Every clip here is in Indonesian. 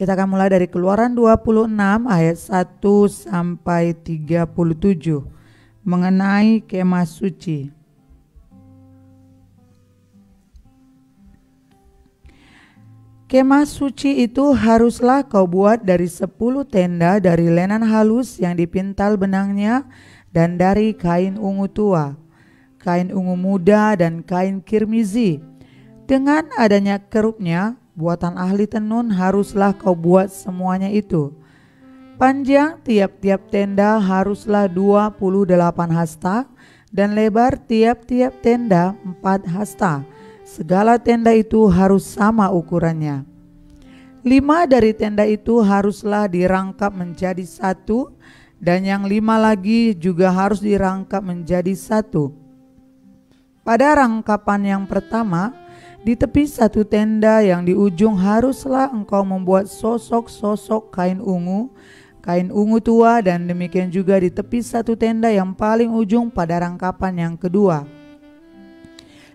Kita akan mulai dari Keluaran 26 ayat 1 sampai 37 mengenai kemah suci. Kemah suci itu haruslah kau buat dari 10 tenda dari lenan halus yang dipintal benangnya dan dari kain ungu tua, kain ungu muda dan kain kirmizi. Dengan adanya kerupnya, buatan ahli tenun haruslah kau buat semuanya itu. Panjang tiap-tiap tenda haruslah 28 hasta dan lebar tiap-tiap tenda 4 hasta. Segala tenda itu harus sama ukurannya. 5 dari tenda itu haruslah dirangkap menjadi satu, dan yang 5 lagi juga harus dirangkap menjadi satu. Pada rangkapan yang pertama, di tepi satu tenda yang di ujung haruslah engkau membuat sosok-sosok kain ungu tua, dan demikian juga di tepi satu tenda yang paling ujung pada rangkapan yang kedua.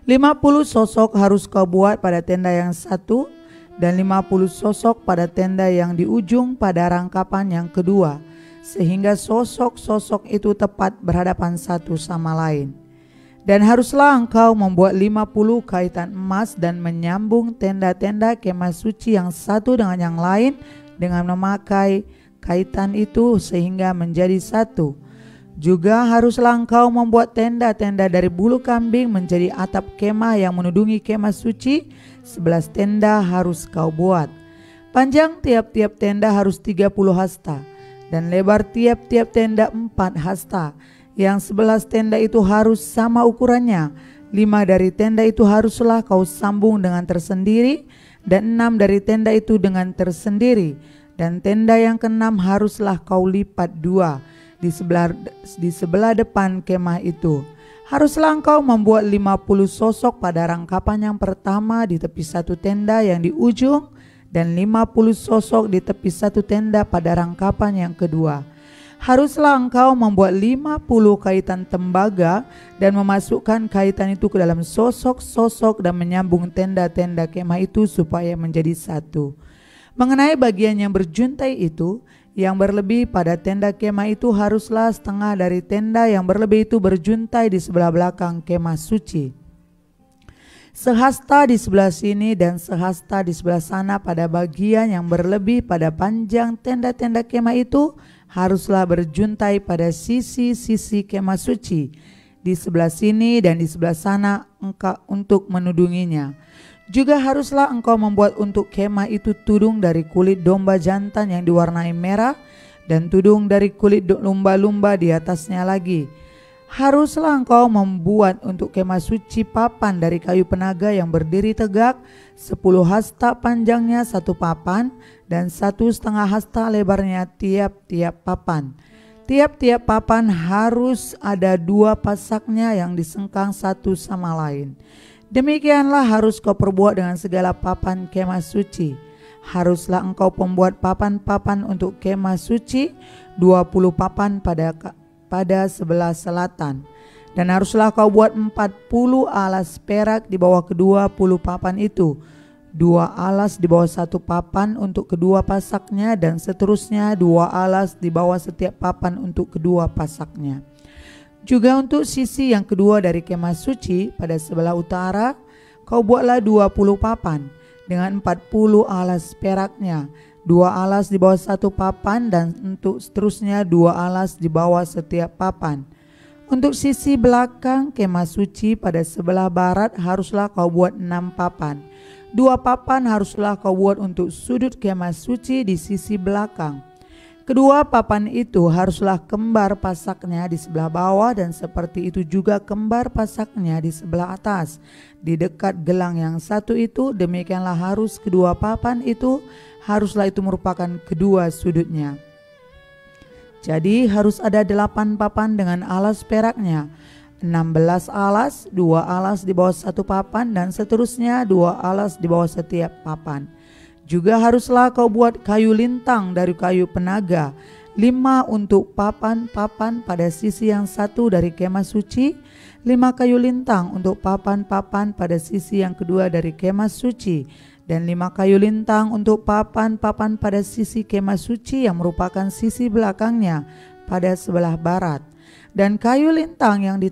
50 sosok harus kau buat pada tenda yang satu, dan 50 sosok pada tenda yang di ujung pada rangkapan yang kedua, sehingga sosok-sosok itu tepat berhadapan satu sama lain. Dan haruslah engkau membuat 50 kaitan emas dan menyambung tenda-tenda kemah suci yang satu dengan yang lain dengan memakai kaitan itu sehingga menjadi satu. Juga haruslah engkau membuat tenda-tenda dari bulu kambing menjadi atap kemah yang menudungi kemah suci. 11 tenda harus kau buat. Panjang tiap-tiap tenda harus 30 hasta dan lebar tiap-tiap tenda 4 hasta. Yang 11 tenda itu harus sama ukurannya. 5 dari tenda itu haruslah kau sambung dengan tersendiri, dan 6 dari tenda itu dengan tersendiri. Dan tenda yang ke-6 haruslah kau lipat 2 di sebelah depan kemah itu. Haruslah engkau membuat 50 sosok pada rangkapan yang pertama di tepi satu tenda yang di ujung, dan 50 sosok di tepi satu tenda pada rangkapan yang kedua. Haruslah engkau membuat 50 kaitan tembaga dan memasukkan kaitan itu ke dalam sosok-sosok dan menyambung tenda-tenda kemah itu supaya menjadi satu. Mengenai bagian yang berjuntai itu, yang berlebih pada tenda kemah itu haruslah setengah dari tenda yang berlebih itu berjuntai di sebelah belakang kemah suci. Sehasta di sebelah sini dan sehasta di sebelah sana pada bagian yang berlebih pada panjang tenda-tenda kemah itu haruslah berjuntai pada sisi-sisi kemah suci di sebelah sini dan di sebelah sana engkau untuk menudunginya. Juga haruslah engkau membuat untuk kemah itu tudung dari kulit domba jantan yang diwarnai merah dan tudung dari kulit lumba-lumba di atasnya lagi. Haruslah engkau membuat untuk kemah suci papan dari kayu penaga yang berdiri tegak, 10 hasta panjangnya satu papan dan 1,5 hasta lebarnya tiap-tiap papan. Tiap-tiap papan harus ada 2 pasaknya yang disengkang satu sama lain. Demikianlah harus kau perbuat dengan segala papan kemah suci. Haruslah engkau pembuat papan-papan untuk kemah suci, 20 papan pada sebelah selatan. Dan haruslah kau buat 40 alas perak di bawah ke-20 papan itu, 2 alas di bawah satu papan untuk kedua pasaknya, dan seterusnya 2 alas di bawah setiap papan untuk kedua pasaknya. Juga untuk sisi yang kedua dari kemah suci pada sebelah utara, kau buatlah 20 papan dengan 40 alas peraknya, 2 alas di bawah satu papan, dan untuk seterusnya 2 alas di bawah setiap papan. Untuk sisi belakang kemah suci pada sebelah barat haruslah kau buat 6 papan. 2 papan haruslah kau buat untuk sudut kemah suci di sisi belakang. Kedua papan itu haruslah kembar pasaknya di sebelah bawah, dan seperti itu juga kembar pasaknya di sebelah atas. Di dekat gelang yang satu itu, demikianlah harus kedua papan itu, haruslah itu merupakan kedua sudutnya. Jadi harus ada 8 papan dengan alas peraknya, 16 alas, 2 alas di bawah satu papan, dan seterusnya 2 alas di bawah setiap papan. Juga haruslah kau buat kayu lintang dari kayu penaga, 5 untuk papan-papan pada sisi yang satu dari kemah suci, 5 kayu lintang untuk papan-papan pada sisi yang kedua dari kemah suci, dan 5 kayu lintang untuk papan-papan pada sisi kemah suci yang merupakan sisi belakangnya pada sebelah barat. Dan kayu lintang yang di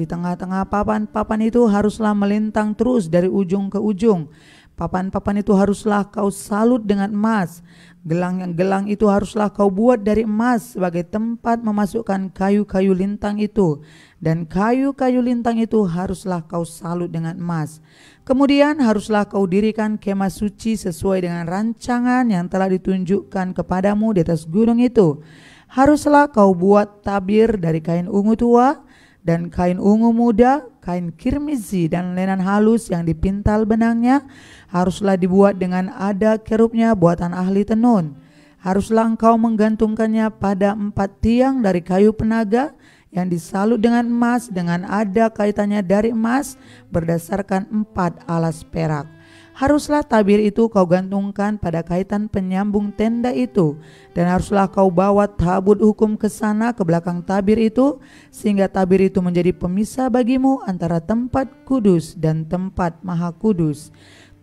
tengah-tengah papan-papan itu haruslah melintang terus dari ujung ke ujung. Papan-papan itu haruslah kau salut dengan emas. Gelang itu haruslah kau buat dari emas sebagai tempat memasukkan kayu-kayu lintang itu. Dan kayu-kayu lintang itu haruslah kau salut dengan emas. Kemudian haruslah kau dirikan kemah suci sesuai dengan rancangan yang telah ditunjukkan kepadamu di atas gunung itu. Haruslah kau buat tabir dari kain ungu tua dan kain ungu muda, kain kirmizi dan lenan halus yang dipintal benangnya. Haruslah dibuat dengan ada kerubnya buatan ahli tenun. Haruslah engkau menggantungkannya pada 4 tiang dari kayu penaga yang disalut dengan emas, dengan ada kaitannya dari emas berdasarkan 4 alas perak. Haruslah tabir itu kau gantungkan pada kaitan penyambung tenda itu, dan haruslah kau bawa tabut hukum ke sana ke belakang tabir itu, sehingga tabir itu menjadi pemisah bagimu antara tempat kudus dan tempat maha kudus.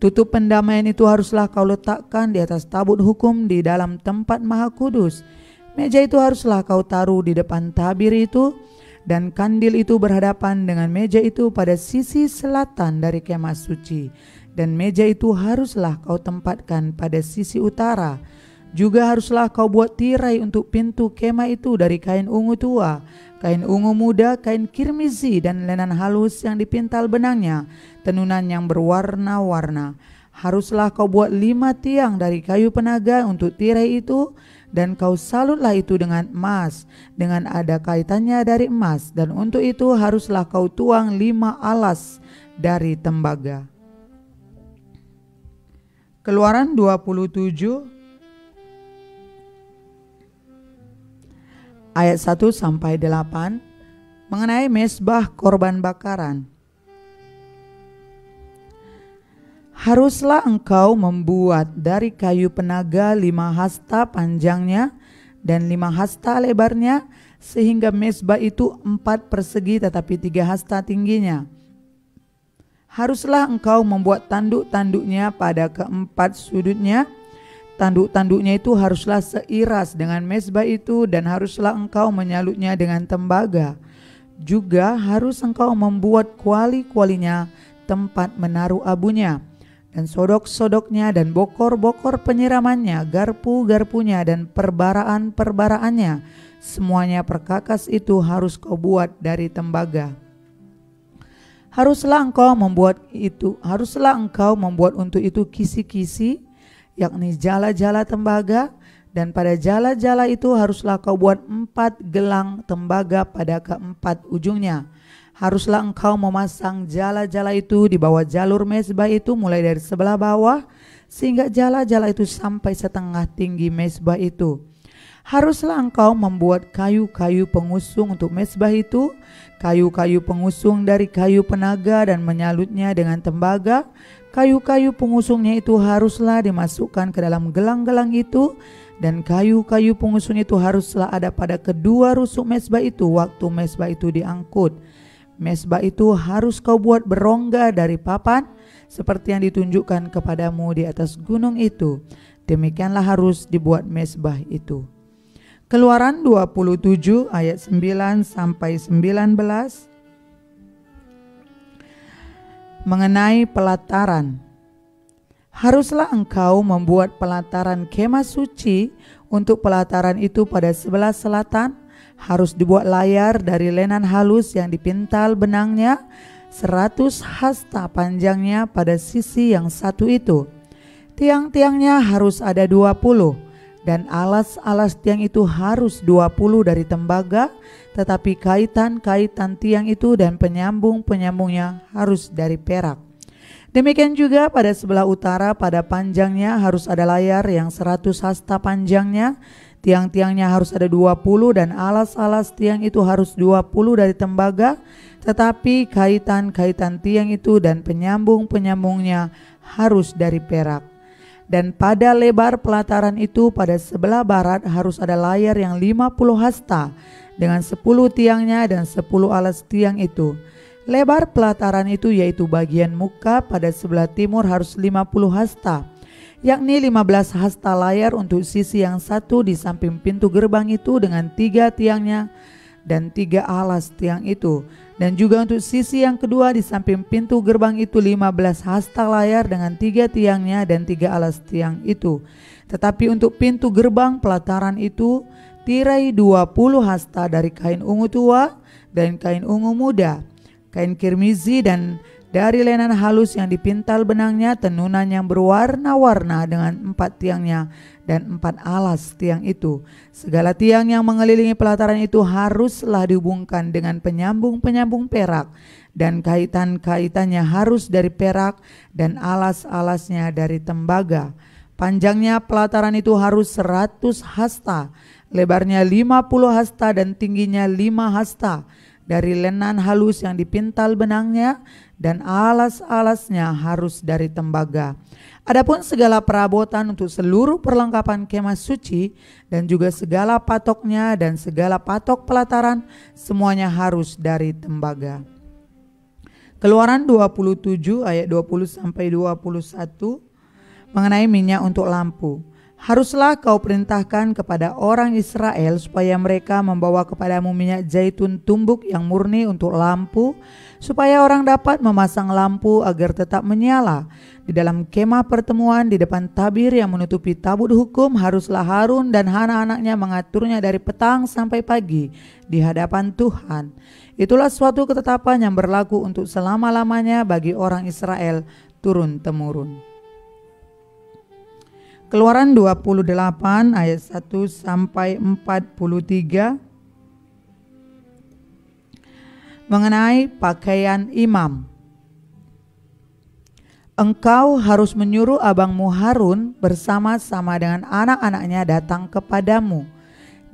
Tutup pendamaian itu haruslah kau letakkan di atas tabut hukum di dalam tempat maha kudus. Meja itu haruslah kau taruh di depan tabir itu, dan kandil itu berhadapan dengan meja itu pada sisi selatan dari kemah suci. Dan meja itu haruslah kau tempatkan pada sisi utara. Juga haruslah kau buat tirai untuk pintu kemah itu dari kain ungu tua, kain ungu muda, kain kirmizi dan lenan halus yang dipintal benangnya, tenunan yang berwarna-warna. Haruslah kau buat 5 tiang dari kayu penaga untuk tirai itu, dan kau salutlah itu dengan emas, dengan ada kaitannya dari emas, dan untuk itu haruslah kau tuang 5 alas dari tembaga. Keluaran 27 ayat 1 sampai 8 mengenai mezbah korban bakaran. Haruslah engkau membuat dari kayu penaga 5 hasta panjangnya dan 5 hasta lebarnya, sehingga mezbah itu 4 persegi tetapi 3 hasta tingginya. Haruslah engkau membuat tanduk-tanduknya pada keempat sudutnya. Tanduk-tanduknya itu haruslah seiras dengan mezbah itu, dan haruslah engkau menyalutnya dengan tembaga. Juga harus engkau membuat kuali-kualinya, tempat menaruh abunya, dan sodok-sodoknya, dan bokor-bokor penyiramannya, garpu-garpunya, dan perbaraan-perbaraannya. Semuanya perkakas itu harus kau buat dari tembaga. Haruslah engkau membuat untuk itu kisi-kisi, yakni jala-jala tembaga, dan pada jala-jala itu haruslah kau buat 4 gelang tembaga pada keempat ujungnya. Haruslah engkau memasang jala-jala itu di bawah jalur mezbah itu mulai dari sebelah bawah, sehingga jala-jala itu sampai setengah tinggi mezbah itu. Haruslah engkau membuat kayu-kayu pengusung untuk mezbah itu, kayu-kayu pengusung dari kayu penaga dan menyalutnya dengan tembaga. Kayu-kayu pengusungnya itu haruslah dimasukkan ke dalam gelang-gelang itu, dan kayu-kayu pengusung itu haruslah ada pada kedua rusuk mezbah itu waktu mezbah itu diangkut. Mezbah itu harus kau buat berongga dari papan, seperti yang ditunjukkan kepadamu di atas gunung itu. Demikianlah harus dibuat mezbah itu. Keluaran 27 ayat 9 sampai 19 mengenai pelataran. Haruslah engkau membuat pelataran kemah suci. Untuk pelataran itu pada sebelah selatan harus dibuat layar dari lenan halus yang dipintal benangnya, 100 hasta panjangnya pada sisi yang satu itu. Tiang-tiangnya harus ada 20, dan alas-alas tiang itu harus 20 dari tembaga, tetapi kaitan-kaitan tiang itu dan penyambung-penyambungnya harus dari perak. Demikian juga pada sebelah utara, pada panjangnya harus ada layar yang 100 hasta panjangnya, tiang-tiangnya harus ada 20, dan alas-alas tiang itu harus 20 dari tembaga, tetapi kaitan-kaitan tiang itu dan penyambung-penyambungnya harus dari perak. Dan pada lebar pelataran itu pada sebelah barat harus ada layar yang 50 hasta dengan 10 tiangnya dan 10 alas tiang itu. Lebar pelataran itu yaitu bagian muka pada sebelah timur harus 50 hasta, yakni 15 hasta layar untuk sisi yang satu di samping pintu gerbang itu dengan 3 tiangnya dan 3 alas tiang itu. Dan juga untuk sisi yang kedua di samping pintu gerbang itu 15 hasta layar dengan 3 tiangnya dan 3 alas tiang itu. Tetapi untuk pintu gerbang pelataran itu tirai 20 hasta dari kain ungu tua dan kain ungu muda, kain kirmizi dan dari lenan halus yang dipintal benangnya, tenunan yang berwarna-warna dengan 4 tiangnya dan 4 alas tiang itu. Segala tiang yang mengelilingi pelataran itu haruslah dihubungkan dengan penyambung-penyambung perak, dan kaitan-kaitannya harus dari perak dan alas-alasnya dari tembaga. Panjangnya pelataran itu harus 100 hasta, lebarnya 50 hasta dan tingginya 5 hasta dari lenan halus yang dipintal benangnya, dan alas-alasnya harus dari tembaga. Adapun segala perabotan untuk seluruh perlengkapan kemah suci dan juga segala patoknya dan segala patok pelataran, semuanya harus dari tembaga. Keluaran 27 ayat 20 sampai 21 mengenai minyak untuk lampu. Haruslah kau perintahkan kepada orang Israel supaya mereka membawa kepadamu minyak zaitun tumbuk yang murni untuk lampu, supaya orang dapat memasang lampu agar tetap menyala. Di dalam kemah pertemuan di depan tabir yang menutupi tabut hukum, haruslah Harun dan anak-anaknya mengaturnya dari petang sampai pagi di hadapan Tuhan. Itulah suatu ketetapan yang berlaku untuk selama-lamanya bagi orang Israel turun-temurun. Keluaran 28 ayat 1 sampai 43 mengenai pakaian imam. Engkau harus menyuruh abangmu Harun bersama-sama dengan anak-anaknya datang kepadamu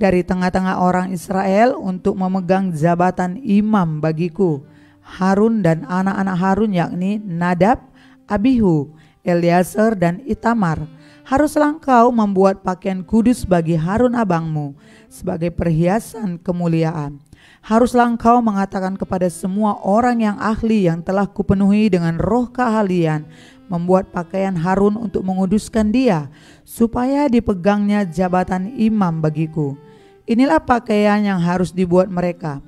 dari tengah-tengah orang Israel untuk memegang jabatan imam bagiku. Harun dan anak-anak Harun yakni Nadab, Abihu, Eleazar dan Itamar. Haruslah engkau membuat pakaian kudus bagi Harun abangmu sebagai perhiasan kemuliaan. Haruslah engkau mengatakan kepada semua orang yang ahli yang telah kupenuhi dengan roh keahlian, membuat pakaian Harun untuk menguduskan dia, supaya dipegangnya jabatan imam bagiku. Inilah pakaian yang harus dibuat mereka: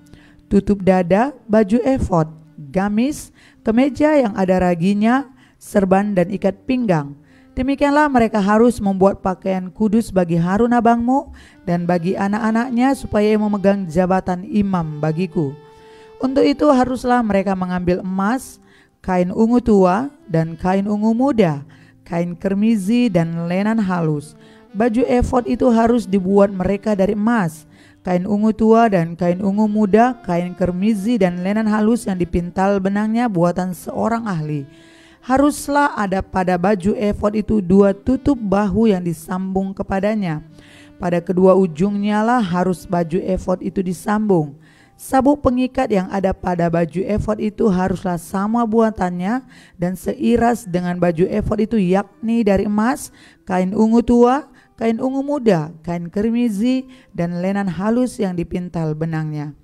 tutup dada, baju efod, gamis, kemeja yang ada raginya, serban dan ikat pinggang. Demikianlah mereka harus membuat pakaian kudus bagi Harun abangmu dan bagi anak-anaknya supaya memegang jabatan imam bagiku. Untuk itu haruslah mereka mengambil emas, kain ungu tua dan kain ungu muda, kain kirmizi dan lenan halus. Baju efod itu harus dibuat mereka dari emas, kain ungu tua dan kain ungu muda, kain kirmizi dan lenan halus yang dipintal benangnya buatan seorang ahli. Haruslah ada pada baju efod itu 2 tutup bahu yang disambung kepadanya. Pada kedua ujungnya lah harus baju efod itu disambung. Sabuk pengikat yang ada pada baju efod itu haruslah sama buatannya dan seiras dengan baju efod itu, yakni dari emas, kain ungu tua, kain ungu muda, kain kirmizi dan lenan halus yang dipintal benangnya.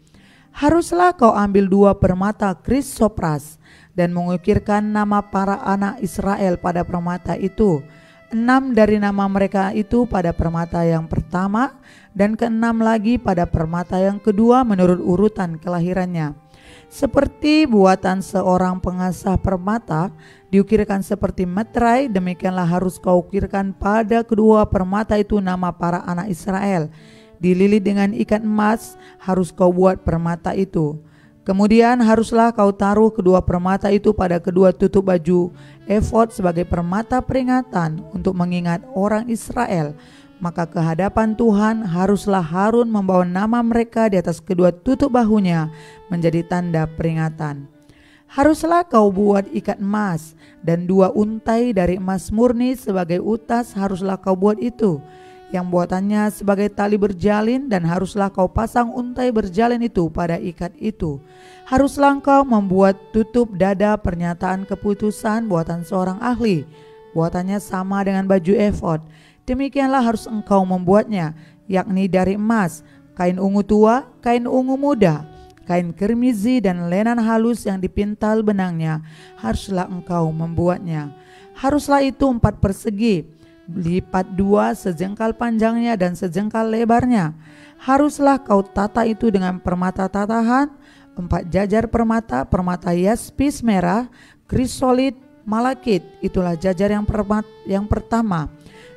Haruslah kau ambil 2 permata krisopras dan mengukirkan nama para anak Israel pada permata itu. 6 dari nama mereka itu pada permata yang pertama, dan ke-6 lagi pada permata yang kedua menurut urutan kelahirannya. Seperti buatan seorang pengasah permata, diukirkan seperti meterai, demikianlah harus kau ukirkan pada kedua permata itu nama para anak Israel. Dililit dengan ikat emas harus kau buat permata itu. Kemudian haruslah kau taruh kedua permata itu pada kedua tutup baju efod sebagai permata peringatan untuk mengingat orang Israel. Maka ke hadapan Tuhan haruslah Harun membawa nama mereka di atas kedua tutup bahunya menjadi tanda peringatan. Haruslah kau buat ikat emas, dan 2 untai dari emas murni sebagai utas haruslah kau buat itu, yang buatannya sebagai tali berjalin, dan haruslah kau pasang untai berjalin itu pada ikat itu. Haruslah engkau membuat tutup dada pernyataan keputusan buatan seorang ahli, buatannya sama dengan baju efod. Demikianlah harus engkau membuatnya, yakni dari emas, kain ungu tua, kain ungu muda, kain kirmizi dan lenan halus yang dipintal benangnya, haruslah engkau membuatnya. Haruslah itu 4 persegi, lipat 2 sejengkal panjangnya dan sejengkal lebarnya. Haruslah kau tata itu dengan permata tatahan, 4 jajar permata, permata yaspis merah, krisolit, malakit. Itulah jajar yang pertama.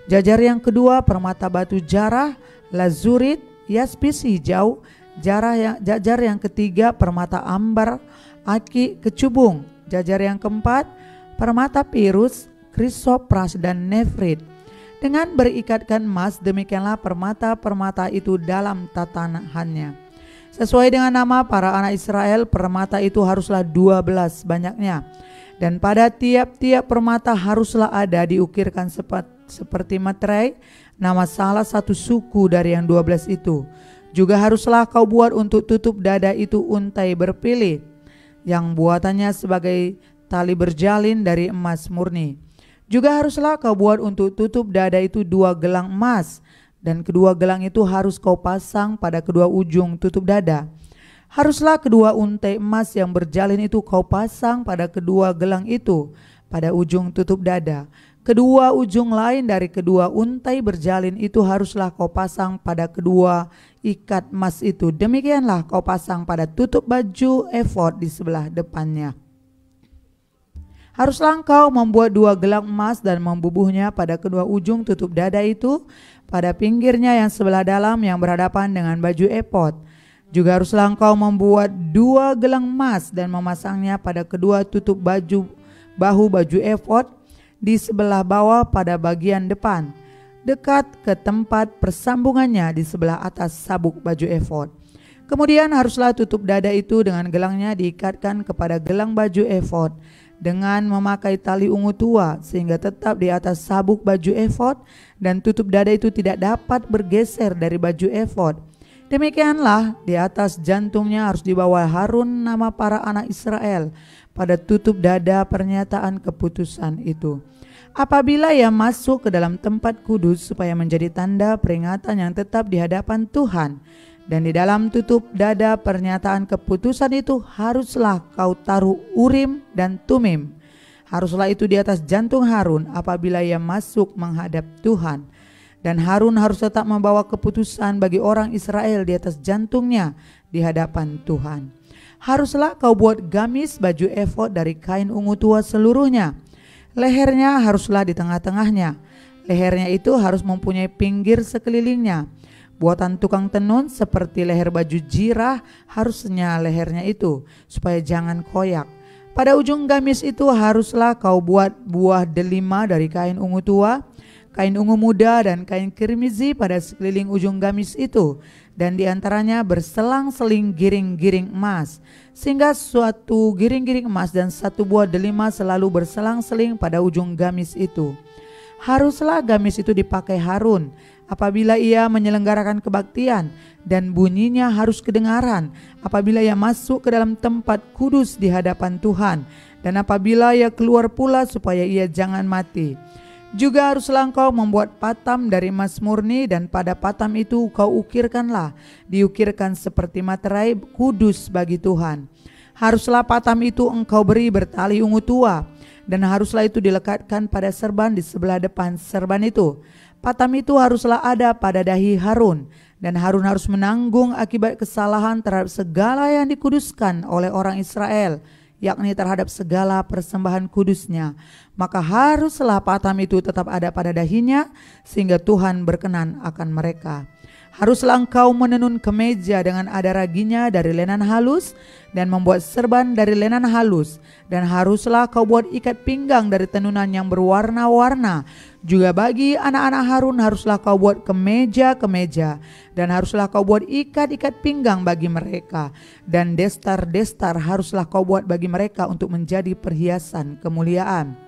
Jajar yang kedua permata batu jarah, lazurit, yaspis hijau. Jajar yang ketiga permata ambar, aki, kecubung. Jajar yang keempat permata pirus, krisopras dan nefrit. Dengan berikatkan emas, demikianlah permata-permata itu dalam tatahannya. Sesuai dengan nama para anak Israel, permata itu haruslah 12 banyaknya. Dan pada tiap-tiap permata haruslah ada diukirkan seperti materai nama salah satu suku dari yang 12 itu. Juga haruslah kau buat untuk tutup dada itu untai berpilih, yang buatannya sebagai tali berjalin dari emas murni. Juga haruslah kau buat untuk tutup dada itu 2 gelang emas, dan kedua gelang itu harus kau pasang pada kedua ujung tutup dada. Haruslah kedua untai emas yang berjalin itu kau pasang pada kedua gelang itu pada ujung tutup dada. Kedua ujung lain dari kedua untai berjalin itu haruslah kau pasang pada kedua ikat emas itu. Demikianlah kau pasang pada tutup baju efod di sebelah depannya. Haruslah engkau membuat 2 gelang emas dan membubuhnya pada kedua ujung tutup dada itu, pada pinggirnya yang sebelah dalam yang berhadapan dengan baju efod. Juga haruslah engkau membuat 2 gelang emas dan memasangnya pada kedua tutup bahu baju efod di sebelah bawah pada bagian depan, dekat ke tempat persambungannya di sebelah atas sabuk baju efod. Kemudian haruslah tutup dada itu dengan gelangnya diikatkan kepada gelang baju efod dengan memakai tali ungu tua, sehingga tetap di atas sabuk baju efod, dan tutup dada itu tidak dapat bergeser dari baju efod. Demikianlah di atas jantungnya harus dibawa Harun nama para anak Israel pada tutup dada pernyataan keputusan itu. Apabila ia masuk ke dalam tempat kudus supaya menjadi tanda peringatan yang tetap di hadapan Tuhan, dan di dalam tutup dada pernyataan keputusan itu haruslah kau taruh Urim dan Tumim. Haruslah itu di atas jantung Harun apabila ia masuk menghadap Tuhan. Dan Harun harus tetap membawa keputusan bagi orang Israel di atas jantungnya di hadapan Tuhan. Haruslah kau buat gamis baju efod dari kain ungu tua seluruhnya. Lehernya haruslah di tengah-tengahnya. Lehernya itu harus mempunyai pinggir sekelilingnya. Buatan tukang tenun seperti leher baju jirah harusnya lehernya itu, supaya jangan koyak. Pada ujung gamis itu haruslah kau buat buah delima dari kain ungu tua, kain ungu muda dan kain kirmizi pada sekeliling ujung gamis itu, dan diantaranya berselang-seling giring-giring emas, sehingga suatu giring-giring emas dan satu buah delima selalu berselang-seling pada ujung gamis itu. Haruslah gamis itu dipakai Harun apabila ia menyelenggarakan kebaktian, dan bunyinya harus kedengaran apabila ia masuk ke dalam tempat kudus di hadapan Tuhan, dan apabila ia keluar pula supaya ia jangan mati. Juga haruslah engkau membuat patam dari emas murni, dan pada patam itu kau diukirkan seperti materai kudus bagi Tuhan. Haruslah patam itu engkau beri bertali ungu tua, dan haruslah itu dilekatkan pada serban di sebelah depan serban itu. Patam itu haruslah ada pada dahi Harun, dan Harun harus menanggung akibat kesalahan terhadap segala yang dikuduskan oleh orang Israel, yakni terhadap segala persembahan kudusnya. Maka haruslah patam itu tetap ada pada dahinya, sehingga Tuhan berkenan akan mereka. Haruslah engkau menenun kemeja dengan ada raginya dari lenan halus, dan membuat serban dari lenan halus. Dan haruslah kau buat ikat pinggang dari tenunan yang berwarna-warna. Juga bagi anak-anak Harun haruslah kau buat kemeja-kemeja, dan haruslah kau buat ikat-ikat pinggang bagi mereka, dan destar-destar haruslah kau buat bagi mereka untuk menjadi perhiasan kemuliaan.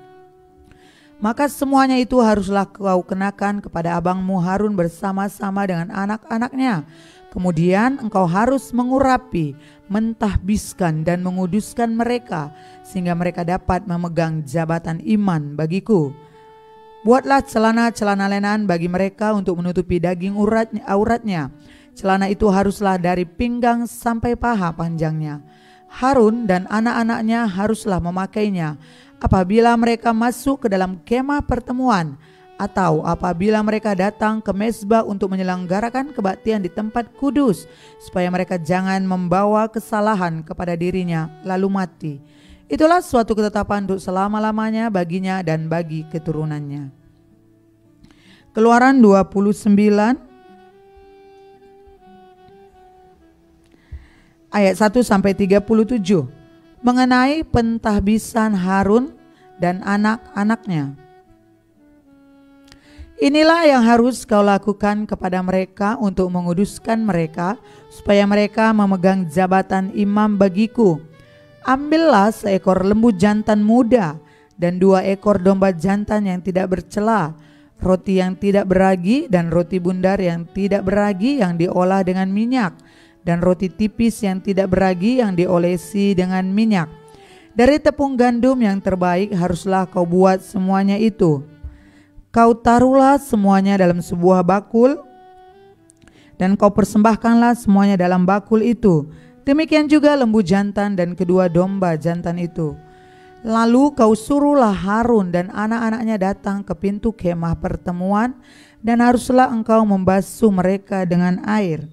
Maka semuanya itu haruslah kau kenakan kepada abangmu Harun bersama-sama dengan anak-anaknya. Kemudian engkau harus mengurapi, mentahbiskan dan menguduskan mereka, sehingga mereka dapat memegang jabatan iman bagiku. Buatlah celana-celana lenan bagi mereka untuk menutupi daging auratnya. Celana itu haruslah dari pinggang sampai paha panjangnya. Harun dan anak-anaknya haruslah memakainya apabila mereka masuk ke dalam kemah pertemuan, atau apabila mereka datang ke mezbah untuk menyelenggarakan kebaktian di tempat kudus, supaya mereka jangan membawa kesalahan kepada dirinya lalu mati. Itulah suatu ketetapan untuk selama-lamanya baginya dan bagi keturunannya. Keluaran 29 ayat 1 sampai 37 mengenai pentahbisan Harun dan anak-anaknya. Inilah yang harus kau lakukan kepada mereka untuk menguduskan mereka, supaya mereka memegang jabatan imam bagiku. Ambillah seekor lembu jantan muda dan 2 ekor domba jantan yang tidak bercela, roti yang tidak beragi dan roti bundar yang tidak beragi yang diolah dengan minyak, dan roti tipis yang tidak beragi yang diolesi dengan minyak. Dari tepung gandum yang terbaik haruslah kau buat semuanya itu. Kau taruhlah semuanya dalam sebuah bakul, dan kau persembahkanlah semuanya dalam bakul itu. Demikian juga lembu jantan dan kedua domba jantan itu. Lalu kau suruhlah Harun dan anak-anaknya datang ke pintu kemah pertemuan, dan haruslah engkau membasuh mereka dengan air.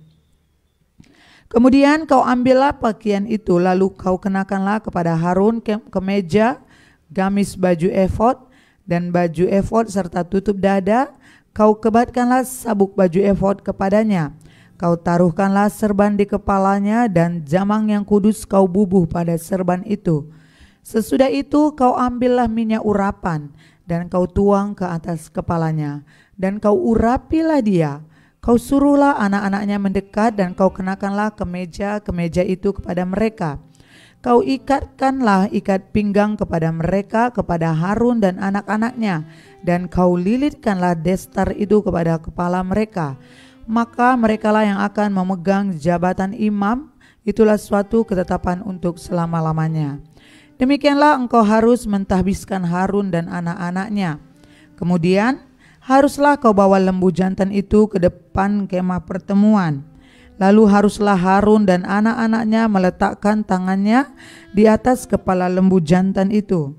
Kemudian kau ambillah pakaian itu, lalu kau kenakanlah kepada Harun kemeja, gamis baju efod, dan baju efod serta tutup dada. Kau kebatkanlah sabuk baju efod kepadanya. Kau taruhkanlah serban di kepalanya, dan jamang yang kudus kau bubuh pada serban itu. Sesudah itu kau ambillah minyak urapan, dan kau tuang ke atas kepalanya, dan kau urapilah dia. Kau suruhlah anak-anaknya mendekat, dan kau kenakanlah kemeja itu kepada mereka. Kau ikatkanlah ikat pinggang kepada mereka, kepada Harun dan anak-anaknya, dan kau lilitkanlah destar itu kepada kepala mereka. Maka merekalah yang akan memegang jabatan imam. Itulah suatu ketetapan untuk selama-lamanya. Demikianlah engkau harus mentahbiskan Harun dan anak-anaknya. Kemudian haruslah kau bawa lembu jantan itu ke depan kemah pertemuan. Lalu haruslah Harun dan anak-anaknya meletakkan tangannya di atas kepala lembu jantan itu.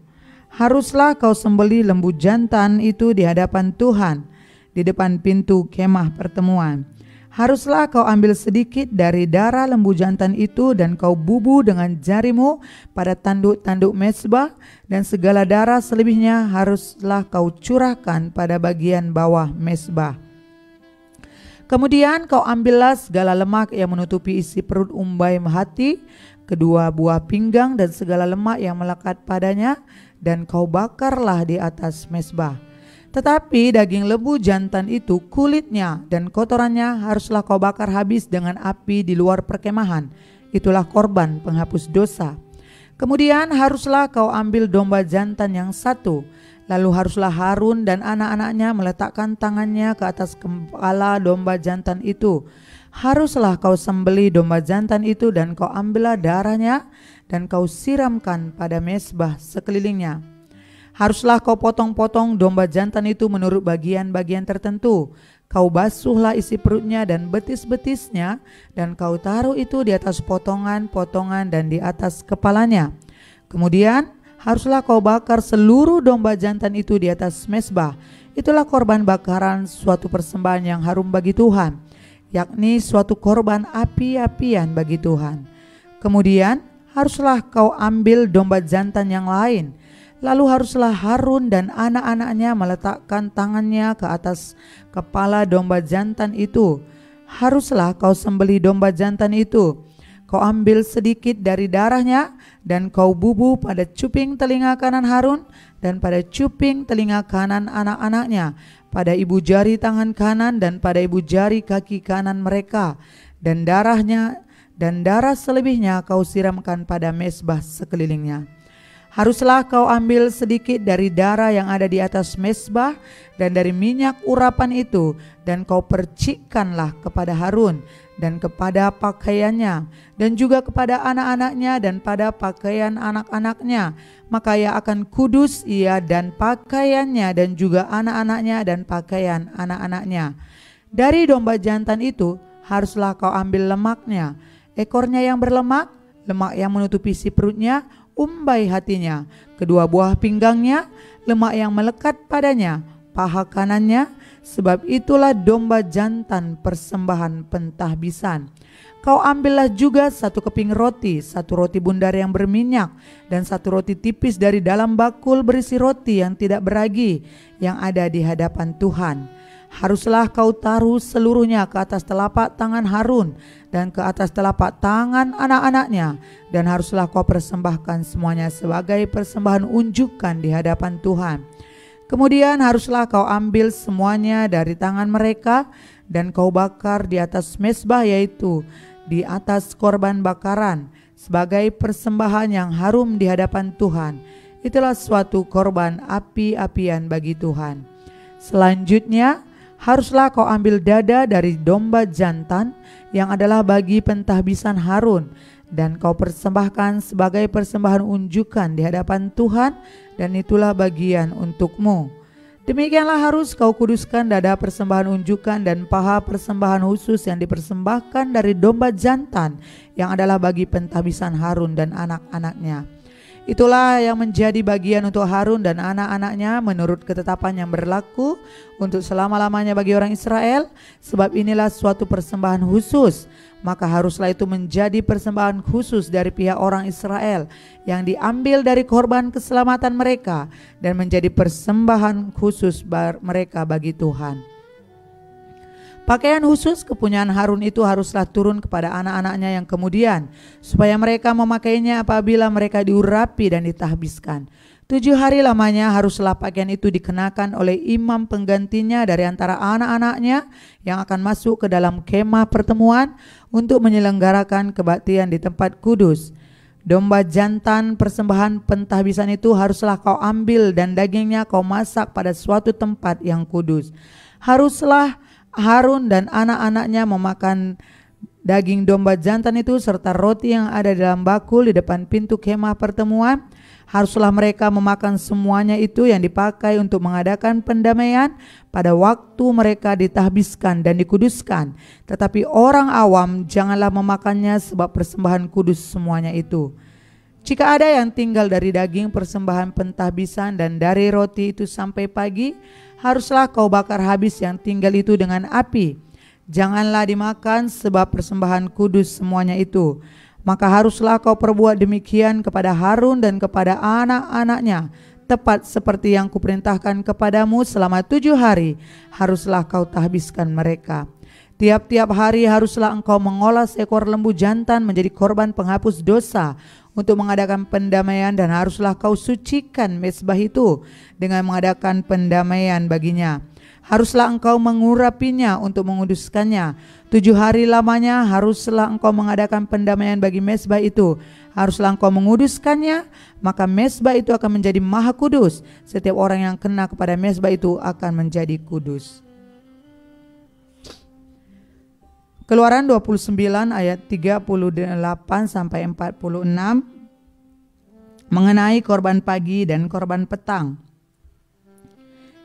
Haruslah kau sembelih lembu jantan itu di hadapan Tuhan, di depan pintu kemah pertemuan. Haruslah kau ambil sedikit dari darah lembu jantan itu, dan kau bubuh dengan jarimu pada tanduk-tanduk mezbah, dan segala darah selebihnya haruslah kau curahkan pada bagian bawah mezbah. Kemudian kau ambillah segala lemak yang menutupi isi perut umbai hati, kedua buah pinggang dan segala lemak yang melekat padanya, dan kau bakarlah di atas mezbah. Tetapi daging lembu jantan itu, kulitnya dan kotorannya haruslah kau bakar habis dengan api di luar perkemahan. Itulah korban penghapus dosa. Kemudian haruslah kau ambil domba jantan yang 1. Lalu haruslah Harun dan anak-anaknya meletakkan tangannya ke atas kepala domba jantan itu. Haruslah kau sembelih domba jantan itu, dan kau ambillah darahnya, dan kau siramkan pada mezbah sekelilingnya. Haruslah kau potong-potong domba jantan itu menurut bagian-bagian tertentu. Kau basuhlah isi perutnya dan betis-betisnya, dan kau taruh itu di atas potongan-potongan dan di atas kepalanya. Kemudian haruslah kau bakar seluruh domba jantan itu di atas mezbah. Itulah korban bakaran suatu persembahan yang harum bagi Tuhan, yakni suatu korban api-apian bagi Tuhan. Kemudian haruslah kau ambil domba jantan yang lain. Lalu haruslah Harun dan anak-anaknya meletakkan tangannya ke atas kepala domba jantan itu. Haruslah kau sembelih domba jantan itu. Kau ambil sedikit dari darahnya, dan kau bubuh pada cuping telinga kanan Harun dan pada cuping telinga kanan anak-anaknya, pada ibu jari tangan kanan dan pada ibu jari kaki kanan mereka, dan darah selebihnya kau siramkan pada mezbah sekelilingnya. Haruslah kau ambil sedikit dari darah yang ada di atas mezbah dan dari minyak urapan itu, dan kau percikkanlah kepada Harun dan kepada pakaiannya, dan juga kepada anak-anaknya dan pada pakaian anak-anaknya. Maka ia akan kudus, ia dan pakaiannya, dan juga anak-anaknya dan pakaian anak-anaknya. Dari domba jantan itu haruslah kau ambil lemaknya, ekornya yang berlemak, lemak yang menutupi isi perutnya, umbai hatinya, kedua buah pinggangnya, lemak yang melekat padanya, paha kanannya, sebab itulah domba jantan persembahan pentahbisan. Kau ambillah juga 1 keping roti, 1 roti bundar yang berminyak, dan 1 roti tipis dari dalam bakul berisi roti yang tidak beragi yang ada di hadapan Tuhan. Haruslah kau taruh seluruhnya ke atas telapak tangan Harun dan ke atas telapak tangan anak-anaknya, dan haruslah kau persembahkan semuanya sebagai persembahan unjukan di hadapan Tuhan. Kemudian haruslah kau ambil semuanya dari tangan mereka dan kau bakar di atas mezbah, yaitu di atas korban bakaran, sebagai persembahan yang harum di hadapan Tuhan. Itulah suatu korban api-apian bagi Tuhan. Selanjutnya haruslah kau ambil dada dari domba jantan yang adalah bagi pentahbisan Harun, dan kau persembahkan sebagai persembahan unjukan di hadapan Tuhan, dan itulah bagian untukmu. Demikianlah harus kau kuduskan dada persembahan unjukan dan paha persembahan khusus yang dipersembahkan dari domba jantan yang adalah bagi pentahbisan Harun dan anak-anaknya. Itulah yang menjadi bagian untuk Harun dan anak-anaknya menurut ketetapan yang berlaku untuk selama-lamanya bagi orang Israel, sebab inilah suatu persembahan khusus. Maka haruslah itu menjadi persembahan khusus dari pihak orang Israel yang diambil dari korban keselamatan mereka dan menjadi persembahan khusus mereka bagi Tuhan. Pakaian khusus kepunyaan Harun itu haruslah turun kepada anak-anaknya yang kemudian, supaya mereka memakainya apabila mereka diurapi dan ditahbiskan. 7 hari lamanya haruslah pakaian itu dikenakan oleh imam penggantinya dari antara anak-anaknya yang akan masuk ke dalam kemah pertemuan untuk menyelenggarakan kebaktian di tempat kudus. Domba jantan persembahan pentahbisan itu haruslah kau ambil dan dagingnya kau masak pada suatu tempat yang kudus. Haruslah Harun dan anak-anaknya memakan daging domba jantan itu serta roti yang ada dalam bakul di depan pintu kemah pertemuan. Haruslah mereka memakan semuanya itu yang dipakai untuk mengadakan pendamaian pada waktu mereka ditahbiskan dan dikuduskan. Tetapi orang awam janganlah memakannya, sebab persembahan kudus semuanya itu. Jika ada yang tinggal dari daging persembahan pentahbisan dan dari roti itu sampai pagi, haruslah kau bakar habis yang tinggal itu dengan api. Janganlah dimakan, sebab persembahan kudus semuanya itu. Maka haruslah kau perbuat demikian kepada Harun dan kepada anak-anaknya, tepat seperti yang kuperintahkan kepadamu. Selama 7 hari haruslah kau tahbiskan mereka. Tiap-tiap hari haruslah engkau mengolah seekor lembu jantan menjadi korban penghapus dosa untuk mengadakan pendamaian, dan haruslah kau sucikan mezbah itu dengan mengadakan pendamaian baginya. Haruslah engkau mengurapinya untuk menguduskannya. 7 hari lamanya haruslah engkau mengadakan pendamaian bagi mezbah itu. Haruslah engkau menguduskannya, maka mezbah itu akan menjadi maha kudus. Setiap orang yang kena kepada mezbah itu akan menjadi kudus. Keluaran 29 ayat 38 sampai 46 mengenai korban pagi dan korban petang.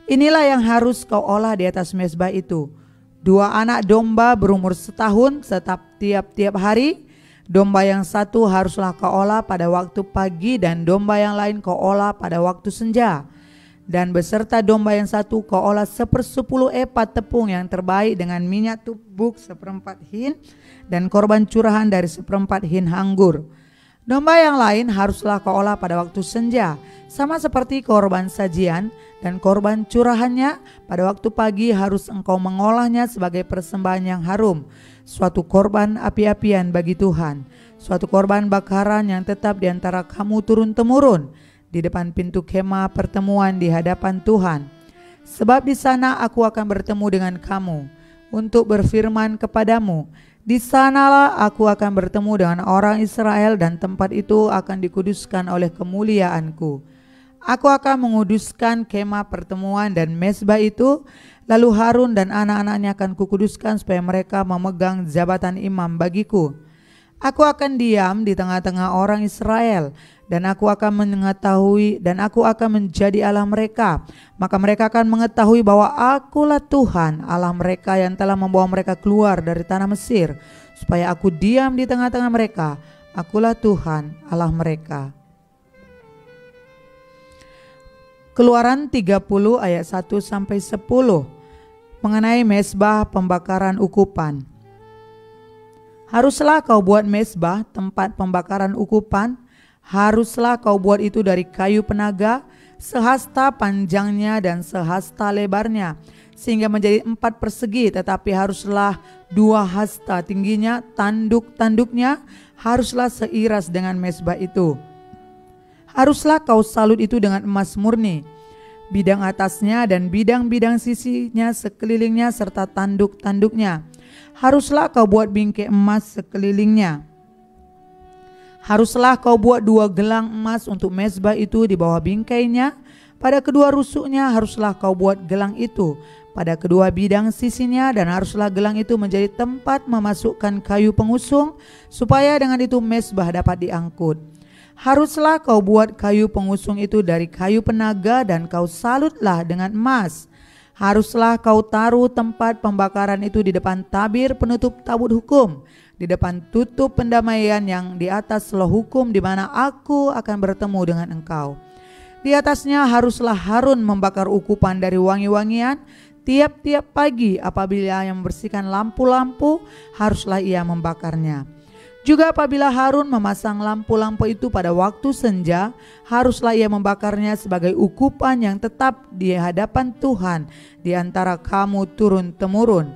Inilah yang harus kau olah di atas mezbah itu: 2 anak domba berumur setahun tiap-tiap hari. Domba yang satu haruslah kau olah pada waktu pagi, dan domba yang lain kau olah pada waktu senja. Dan beserta domba yang satu kau olah 1/10 epat tepung yang terbaik dengan minyak tubuk 1/4 hin, dan korban curahan dari 1/4 hin anggur. Domba yang lain haruslah kau olah pada waktu senja, sama seperti korban sajian, dan korban curahannya pada waktu pagi harus engkau mengolahnya sebagai persembahan yang harum, suatu korban api-apian bagi Tuhan, suatu korban bakaran yang tetap di antara kamu turun-temurun di depan pintu kemah pertemuan di hadapan Tuhan. Sebab di sana aku akan bertemu dengan kamu untuk berfirman kepadamu. Di sanalah aku akan bertemu dengan orang Israel, dan tempat itu akan dikuduskan oleh kemuliaanku. Aku akan menguduskan kemah pertemuan dan mezbah itu, lalu Harun dan anak-anaknya akan kukuduskan supaya mereka memegang jabatan imam bagiku. Aku akan diam di tengah-tengah orang Israel, dan aku akan mengetahui, dan aku akan menjadi Allah mereka. Maka mereka akan mengetahui bahwa akulah Tuhan Allah mereka yang telah membawa mereka keluar dari tanah Mesir, supaya aku diam di tengah-tengah mereka. Akulah Tuhan Allah mereka. Keluaran 30 ayat 1-10 mengenai mezbah pembakaran ukupan. Haruslah kau buat mezbah tempat pembakaran ukupan. Haruslah kau buat itu dari kayu penaga, sehasta panjangnya dan sehasta lebarnya, sehingga menjadi 4 persegi, tetapi haruslah 2 hasta tingginya. Tanduk-tanduknya haruslah seiras dengan mezbah itu. Haruslah kau salut itu dengan emas murni, bidang atasnya dan bidang-bidang sisinya sekelilingnya serta tanduk-tanduknya. Haruslah kau buat bingkai emas sekelilingnya. Haruslah kau buat 2 gelang emas untuk mezbah itu di bawah bingkainya. Pada kedua rusuknya haruslah kau buat gelang itu, pada kedua bidang sisinya, dan haruslah gelang itu menjadi tempat memasukkan kayu pengusung, supaya dengan itu mezbah dapat diangkut. Haruslah kau buat kayu pengusung itu dari kayu penaga, dan kau salutlah dengan emas. Haruslah kau taruh tempat pembakaran itu di depan tabir penutup tabut hukum, di depan tutup pendamaian yang di atas loh hukum, di mana aku akan bertemu dengan engkau. Di atasnya haruslah Harun membakar ukupan dari wangi-wangian. Tiap-tiap pagi apabila ia membersihkan lampu-lampu, haruslah ia membakarnya. Juga apabila Harun memasang lampu-lampu itu pada waktu senja, haruslah ia membakarnya sebagai ukupan yang tetap di hadapan Tuhan di antara kamu turun-temurun.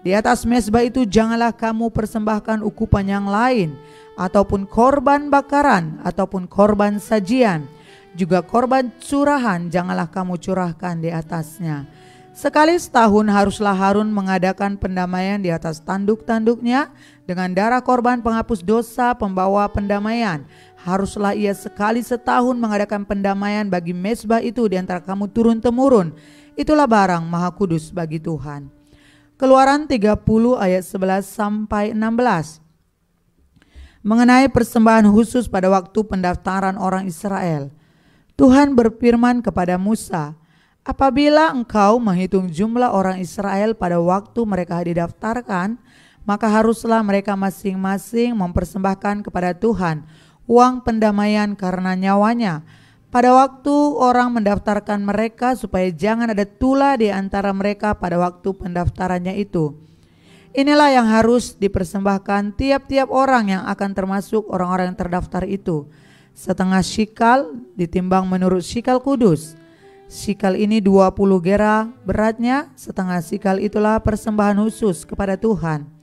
Di atas mezbah itu janganlah kamu persembahkan ukupan yang lain, ataupun korban bakaran, ataupun korban sajian. Juga korban curahan janganlah kamu curahkan di atasnya. Sekali setahun haruslah Harun mengadakan pendamaian di atas tanduk-tanduknya dengan darah korban penghapus dosa pembawa pendamaian. Haruslah ia sekali setahun mengadakan pendamaian bagi mezbah itu di antara kamu turun-temurun. Itulah barang maha kudus bagi Tuhan. Keluaran 30 ayat 11-16 mengenai persembahan khusus pada waktu pendaftaran orang Israel. Tuhan berfirman kepada Musa, apabila engkau menghitung jumlah orang Israel pada waktu mereka didaftarkan, maka haruslah mereka masing-masing mempersembahkan kepada Tuhan uang pendamaian karena nyawanya pada waktu orang mendaftarkan mereka, supaya jangan ada tula di antara mereka pada waktu pendaftarannya itu. Inilah yang harus dipersembahkan tiap-tiap orang yang akan termasuk orang-orang yang terdaftar itu. Setengah shikal ditimbang menurut shikal kudus. Shikal ini 20 gera beratnya, setengah shikal itulah persembahan khusus kepada Tuhan.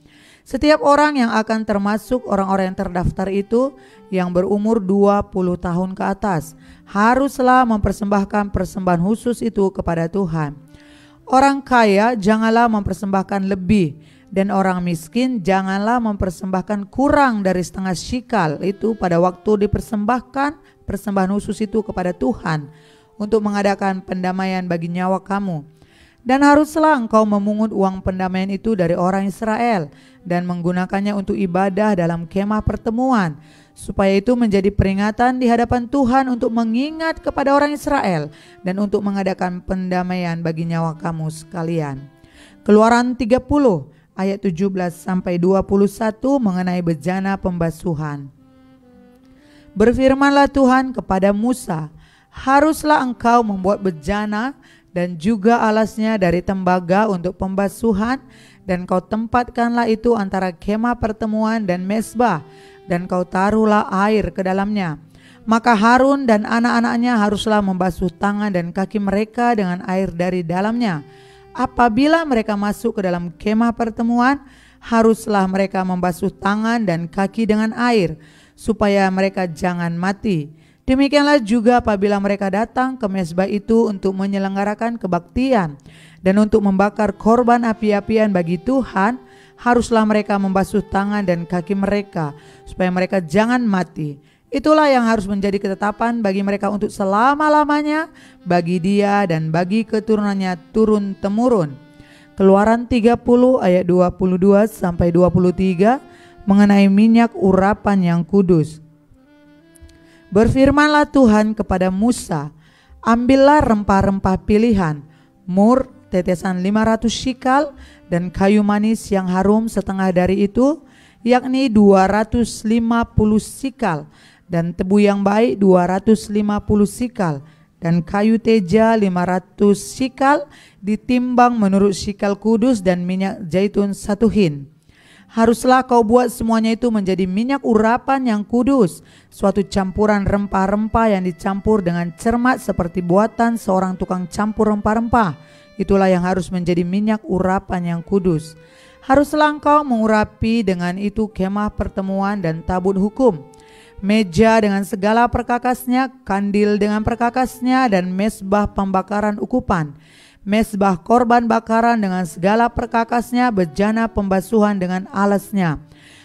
Setiap orang yang akan termasuk orang-orang yang terdaftar itu yang berumur 20 tahun ke atas haruslah mempersembahkan persembahan khusus itu kepada Tuhan. Orang kaya janganlah mempersembahkan lebih, dan orang miskin janganlah mempersembahkan kurang dari setengah shikal itu pada waktu dipersembahkan persembahan khusus itu kepada Tuhan untuk mengadakan pendamaian bagi nyawa kamu. Dan haruslah engkau memungut uang pendamaian itu dari orang Israel dan menggunakannya untuk ibadah dalam kemah pertemuan, supaya itu menjadi peringatan di hadapan Tuhan untuk mengingat kepada orang Israel dan untuk mengadakan pendamaian bagi nyawa kamu sekalian. Keluaran 30 ayat 17-21 mengenai bejana pembasuhan. Berfirmanlah Tuhan kepada Musa, haruslah engkau membuat bejana dan juga alasnya dari tembaga untuk pembasuhan, dan kau tempatkanlah itu antara kemah pertemuan dan mezbah, dan kau taruhlah air ke dalamnya. Maka Harun dan anak-anaknya haruslah membasuh tangan dan kaki mereka dengan air dari dalamnya. Apabila mereka masuk ke dalam kemah pertemuan, haruslah mereka membasuh tangan dan kaki dengan air, supaya mereka jangan mati. Demikianlah juga apabila mereka datang ke mezbah itu untuk menyelenggarakan kebaktian dan untuk membakar korban api-apian bagi Tuhan, haruslah mereka membasuh tangan dan kaki mereka, supaya mereka jangan mati. Itulah yang harus menjadi ketetapan bagi mereka untuk selama-lamanya, bagi dia dan bagi keturunannya turun-temurun. Keluaran 30 ayat 22-23 mengenai minyak urapan yang kudus. Berfirmanlah Tuhan kepada Musa, ambillah rempah-rempah pilihan, mur tetesan 500 shikal, dan kayu manis yang harum setengah dari itu, yakni 250 shikal, dan tebu yang baik 250 shikal, dan kayu teja 500 shikal, ditimbang menurut shikal kudus, dan minyak zaitun 1 hin. Haruslah kau buat semuanya itu menjadi minyak urapan yang kudus, suatu campuran rempah-rempah yang dicampur dengan cermat seperti buatan seorang tukang campur rempah-rempah. Itulah yang harus menjadi minyak urapan yang kudus. Haruslah engkau mengurapi dengan itu kemah pertemuan dan tabut hukum, meja dengan segala perkakasnya, kandil dengan perkakasnya, dan mesbah pembakaran ukupan, mesbah korban bakaran dengan segala perkakasnya, bejana pembasuhan dengan alasnya.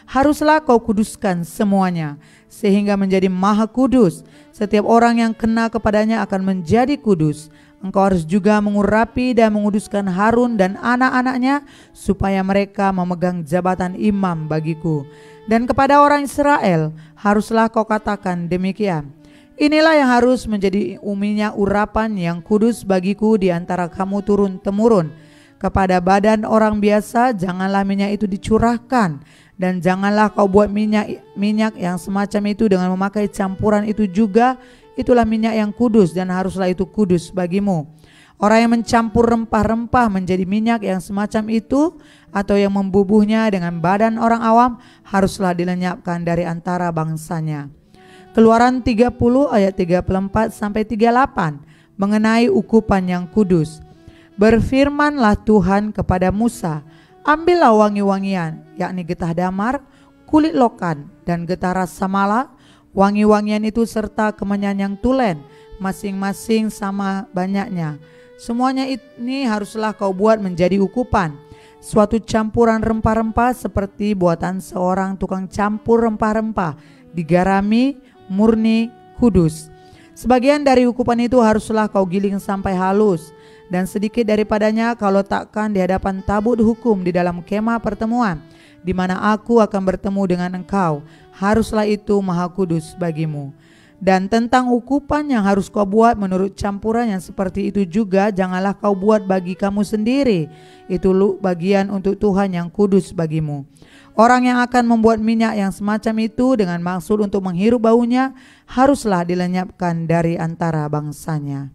Haruslah kau kuduskan semuanya, sehingga menjadi maha kudus. Setiap orang yang kena kepadanya akan menjadi kudus. Engkau harus juga mengurapi dan menguduskan Harun dan anak-anaknya, supaya mereka memegang jabatan imam bagiku. Dan kepada orang Israel haruslah kau katakan demikian, inilah yang harus menjadi minyak urapan yang kudus bagiku di antara kamu turun-temurun. Kepada badan orang biasa janganlah minyak itu dicurahkan, dan janganlah kau buat minyak yang semacam itu dengan memakai campuran itu juga. Itulah minyak yang kudus, dan haruslah itu kudus bagimu. Orang yang mencampur rempah-rempah menjadi minyak yang semacam itu, atau yang membubuhnya dengan badan orang awam, haruslah dilenyapkan dari antara bangsanya. Keluaran 30 ayat 34 sampai 38 mengenai ukupan yang kudus. Berfirmanlah Tuhan kepada Musa, ambillah wangi-wangian, yakni getah damar, kulit lokan, dan getah rasa mala. Wangi-wangian itu serta kemenyan yang tulen, masing-masing sama banyaknya. Semuanya ini haruslah kau buat menjadi ukupan, suatu campuran rempah-rempah seperti buatan seorang tukang campur rempah-rempah, digarami, murni, kudus. Sebagian dari ukupan itu haruslah kau giling sampai halus, dan sedikit daripadanya kau letakkan di hadapan tabut hukum di dalam kemah pertemuan, di mana aku akan bertemu dengan engkau. Haruslah itu maha kudus bagimu. Dan tentang ukupan yang harus kau buat menurut campuran yang seperti itu juga, janganlah kau buat bagi kamu sendiri. Itu bagian untuk Tuhan yang kudus bagimu. Orang yang akan membuat minyak yang semacam itu dengan maksud untuk menghirup baunya, haruslah dilenyapkan dari antara bangsanya.